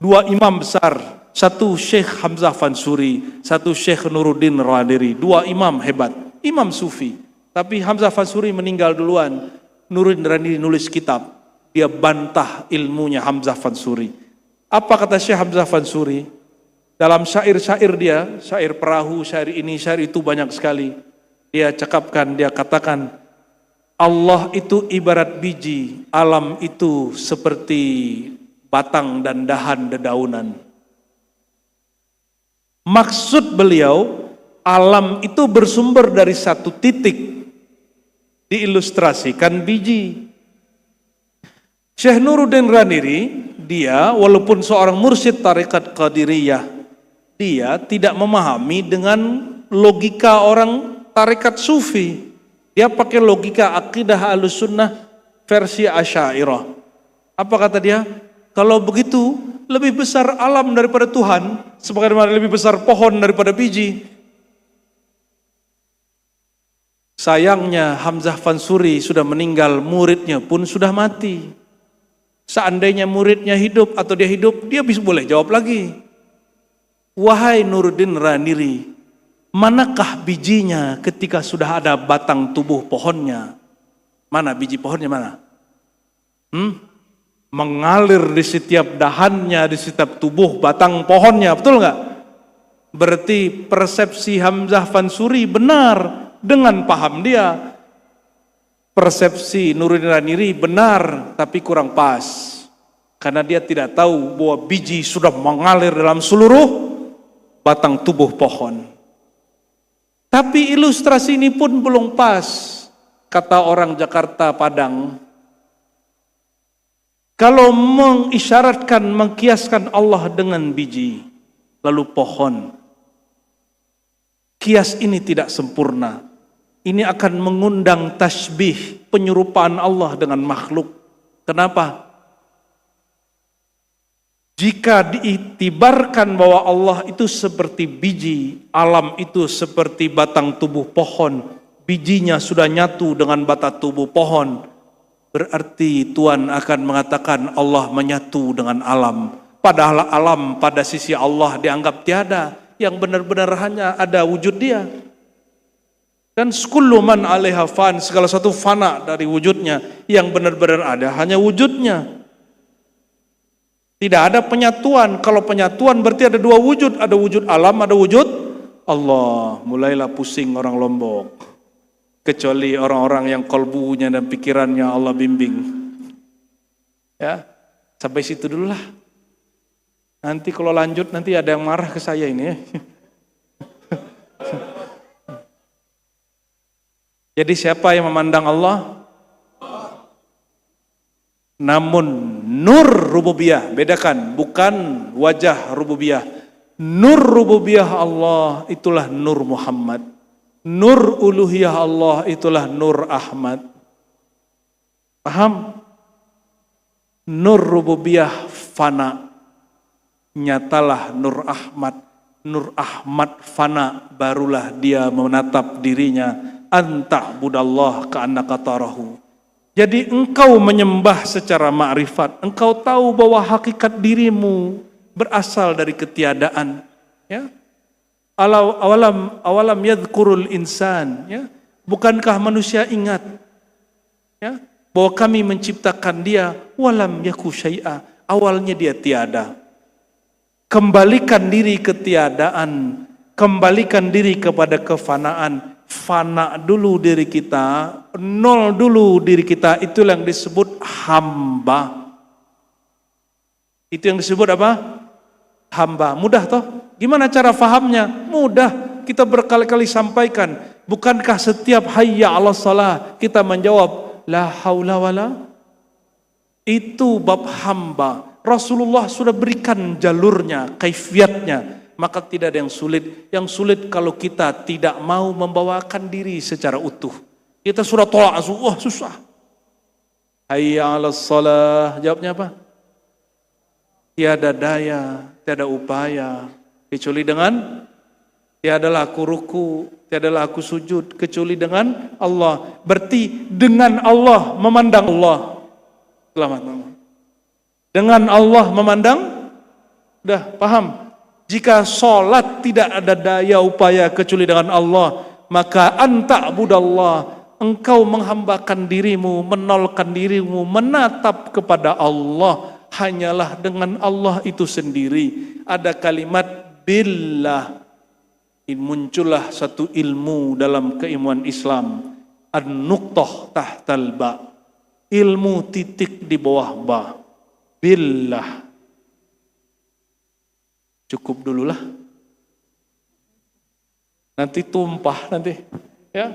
dua imam besar, satu Syekh Hamzah Fansuri, satu Syekh Nuruddin Raniri, dua imam hebat, imam sufi. Tapi Hamzah Fansuri meninggal duluan, Nuruddin Raniri nulis kitab, dia bantah ilmunya Hamzah Fansuri. Apa kata Syekh Hamzah Fansuri? Dalam syair-syair dia, syair perahu, syair ini, syair itu banyak sekali. Dia cakapkan, dia katakan, Allah itu ibarat biji, alam itu seperti batang dan dahan dedaunan. Maksud beliau, alam itu bersumber dari satu titik, diilustrasikan biji. Syekh Nuruddin Raniri, dia walaupun seorang mursyid tarekat Qadiriyah, dia tidak memahami dengan logika orang tarekat sufi. Dia pakai logika akidah Ahlussunnah versi Asy'ariyah. Apa kata dia? Kalau begitu, lebih besar alam daripada Tuhan, sebagaimana lebih besar pohon daripada biji. Sayangnya Hamzah Fansuri sudah meninggal, muridnya pun sudah mati. Seandainya muridnya hidup atau dia hidup, dia bisa boleh jawab lagi. Wahai Nuruddin Raniri, manakah bijinya ketika sudah ada batang tubuh pohonnya? Mana biji pohonnya mana? Mengalir di setiap dahannya, di setiap tubuh batang pohonnya, betul nggak? Berarti persepsi Hamzah Fansuri benar dengan paham dia. Persepsi Nuruddin Raniri benar, tapi kurang pas. Karena dia tidak tahu bahwa biji sudah mengalir dalam seluruh batang tubuh pohon. Tapi ilustrasi ini pun belum pas, kata orang Jakarta Padang. Kalau mengisyaratkan, mengkiaskan Allah dengan biji, lalu pohon, kias ini tidak sempurna. Ini akan mengundang tasbih, penyerupaan Allah dengan makhluk. Kenapa? Jika diiktibarkan bahwa Allah itu seperti biji, alam itu seperti batang tubuh pohon, bijinya sudah nyatu dengan batang tubuh pohon, berarti Tuhan akan mengatakan Allah menyatu dengan alam. Padahal alam pada sisi Allah dianggap tiada, yang benar-benar hanya ada wujud dia. Dan kullu man 'alaiha fan, segala satu fana dari wujudnya, yang benar-benar ada hanya wujudnya. Tidak ada penyatuan. Kalau penyatuan berarti ada dua wujud, ada wujud alam, ada wujud Allah. Mulailah pusing orang Lombok. Kecuali orang-orang yang kolbunya dan pikirannya Allah bimbing. Ya, sampai situ dulu lah. Nanti kalau lanjut nanti ada yang marah ke saya ini ya. Jadi siapa yang memandang Allah? Namun nur rububiyah, bedakan, bukan wajah rububiyah. Nur rububiyah Allah itulah Nur Muhammad. Nur uluhiyah Allah itulah Nur Ahmad. Paham? Nur rububiyah fana, nyatalah Nur Ahmad. Nur Ahmad fana, barulah dia menatap dirinya. Anta budallah ka'annaka tarahu. Jadi engkau menyembah secara ma'rifat, engkau tahu bahwa hakikat dirimu berasal dari ketiadaan. Ya, awalam yadhkurul insan. Ya, bukankah manusia ingat? Ya, bahwa kami menciptakan dia, walam yaku syai'a. Awalnya dia tiada. Kembalikan diri ketiadaan, kembalikan diri kepada kefanaan. Fana dulu diri kita, nol dulu diri kita, itu yang disebut hamba. Itu yang disebut apa? Hamba. Mudah toh? Gimana cara fahamnya? Mudah. Kita berkali-kali sampaikan. Bukankah setiap hayya 'alas shalah kita menjawab la haula wala? Itu bab hamba. Rasulullah sudah berikan jalurnya, kaifiatnya. Maka tidak ada yang sulit. Yang sulit kalau kita tidak mau membawakan diri secara utuh. Kita sudah tolak, wah susah. Hayya 'alas shalah, jawabnya apa? Tiada daya, tiada upaya kecuali dengan Tiadalah aku ruku, tiadalah aku sujud kecuali dengan Allah. Berarti dengan Allah memandang Allah. Selamat malam. Dengan Allah memandang, udah paham? Jika sholat tidak ada daya upaya kecuali dengan Allah, maka anta'budallah, engkau menghambakan dirimu, menolkan dirimu, menatap kepada Allah, hanyalah dengan Allah itu sendiri. Ada kalimat billah. Muncullah satu ilmu dalam keilmuan Islam, an-nuqtah tahtal ba, ilmu titik di bawah ba, billah. Cukup dululah, nanti tumpah nanti, ya.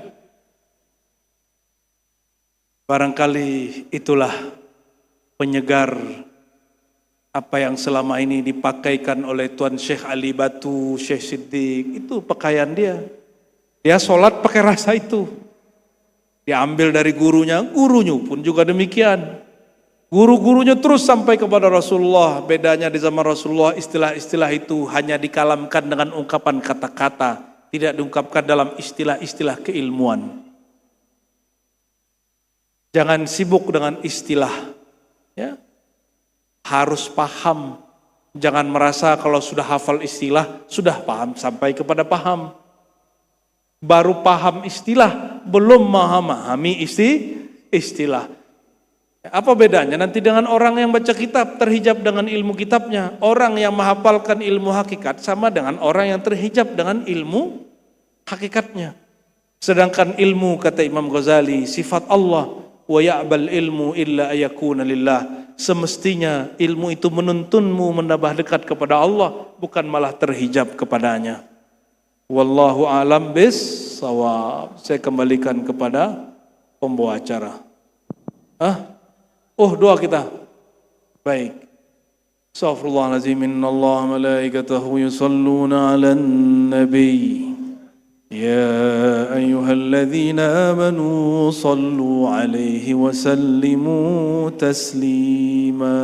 Barangkali itulah penyegar apa yang selama ini dipakaikan oleh Tuan Syekh Ali Batu, Syekh Siddiq, itu pakaian dia. Dia sholat pakai rasa itu. Diambil dari gurunya pun juga demikian. Guru-gurunya terus sampai kepada Rasulullah. Bedanya di zaman Rasulullah istilah-istilah itu hanya dikalamkan dengan ungkapan kata-kata, tidak diungkapkan dalam istilah-istilah keilmuan. Jangan sibuk dengan istilah, ya. Harus paham. Jangan merasa kalau sudah hafal istilah, sudah paham sampai kepada paham. Baru paham istilah, belum memahami istilah. Apa bedanya nanti dengan orang yang baca kitab, terhijab dengan ilmu kitabnya? Orang yang menghafalkan ilmu hakikat sama dengan orang yang terhijab dengan ilmu hakikatnya. Sedangkan ilmu, kata Imam Ghazali, sifat Allah. Wa ya'bal ilmu illa ayakuna lillah. Semestinya ilmu itu menuntunmu menambah dekat kepada Allah, bukan malah terhijab kepadanya. Wallahu alam bis-shawab. Saya kembalikan kepada pembawa acara. Doa kita. Baik. Astaghfirullahaladzim, innallaha malaikatahu yusalluna 'alan nabi. يا أيها الذين آمنوا صلوا عليه وسلموا تسليما